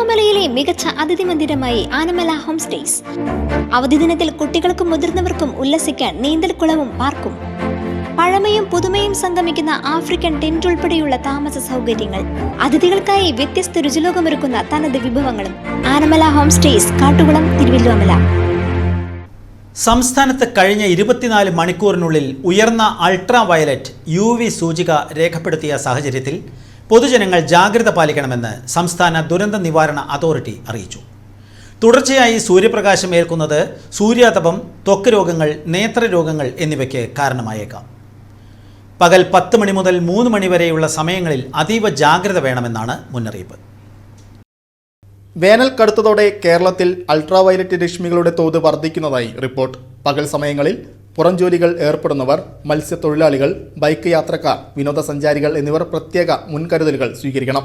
തിരുവല്ലോമലയിലെ മികച്ച അതിഥി മന്ദിരമായി Anamala home stays. അവധി ദിനത്തിൽ കുട്ടികൾക്കും മുതിർന്നവർക്കും ഉല്ലസിക്കാൻ നീന്തൽക്കുളവും പാർക്കും. പഴമയും പുതുമയും സംഗമിക്കുന്ന ആഫ്രിക്കൻ ടെന്റ് ഉൾപ്പെടെയുള്ള താമസ സൗകര്യങ്ങൾ, അതിഥികൾക്കായി വ്യത്യസ്ത രുചിലോകമൊരുക്കുന്ന തനത് വിഭവങ്ങളും. Anamala home stays, Kattukulam, Thiruvallomala. സംസ്ഥാനത്ത് കഴിഞ്ഞ 24 മണിക്കൂറിനുള്ളിൽ ഉയർന്ന അൾട്രാ വയലറ്റ് UV സൂചിക രേഖപ്പെടുത്തിയ സാഹചര്യത്തിൽ പൊതുജനങ്ങൾ ജാഗ്രത പാലിക്കണമെന്ന് സംസ്ഥാന ദുരന്ത നിവാരണ അതോറിറ്റി അറിയിച്ചു. തുടർച്ചയായി സൂര്യപ്രകാശം ഏൽക്കുന്നത് സൂര്യാതപം, ത്വക്ക് രോഗങ്ങൾ, നേത്രരോഗങ്ങൾ എന്നിവയ്ക്ക് കാരണമായേക്കാം. പകൽ 10 മണി മുതൽ 3 മണി വരെയുള്ള സമയങ്ങളിൽ അതീവ ജാഗ്രത വേണമെന്നാണ് മുന്നറിയിപ്പ്. വേനൽ കടുത്തതോടെ കേരളത്തിൽ അൾട്രാവയലറ്റ് രശ്മികളുടെ തോത് വർദ്ധിക്കുന്നതായി റിപ്പോർട്ട്. പകൽ സമയങ്ങളിൽ പുറം ജോലികൾ ഏർപ്പെടുന്നവർ, മത്സ്യത്തൊഴിലാളികൾ, ബൈക്ക് യാത്രക്കാർ, വിനോദസഞ്ചാരികൾ എന്നിവർ പ്രത്യേക മുൻകരുതലുകൾ സ്വീകരിക്കണം.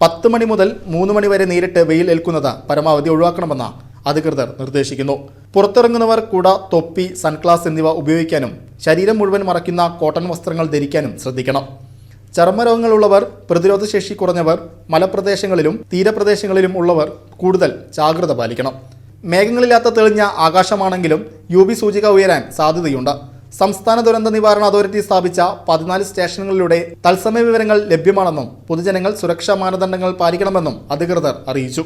10 മണി മുതൽ 3 മണി വരെ നേരിട്ട് വെയിൽ ഏൽക്കുന്നത് പരമാവധി ഒഴിവാക്കണമെന്ന് അധികൃതർ നിർദ്ദേശിക്കുന്നു. പുറത്തിറങ്ങുന്നവർ കുട, തൊപ്പി, സൺഗ്ലാസ് എന്നിവ ഉപയോഗിക്കാനും ശരീരം മുഴുവൻ മറയ്ക്കുന്ന കോട്ടൺ വസ്ത്രങ്ങൾ ധരിക്കാനും ശ്രദ്ധിക്കണം. ചർമ്മരോഗങ്ങളുള്ളവർ, പ്രതിരോധശേഷി കുറഞ്ഞവർ, മലപ്രദേശങ്ങളിലും തീരപ്രദേശങ്ങളിലും ഉള്ളവർ കൂടുതൽ ജാഗ്രത പാലിക്കണം. മേഘങ്ങളില്ലാത്ത തെളിഞ്ഞ ആകാശമാണെങ്കിലും UV സൂചിക ഉയരാൻ സാധ്യതയുണ്ട്. സംസ്ഥാന ദുരന്ത നിവാരണ അതോറിറ്റി സ്ഥാപിച്ച 14 സ്റ്റേഷനുകളിലൂടെ തത്സമയ വിവരങ്ങൾ ലഭ്യമാണെന്നും പൊതുജനങ്ങൾ സുരക്ഷാ മാനദണ്ഡങ്ങൾ പാലിക്കണമെന്നും അധികൃതർ അറിയിച്ചു.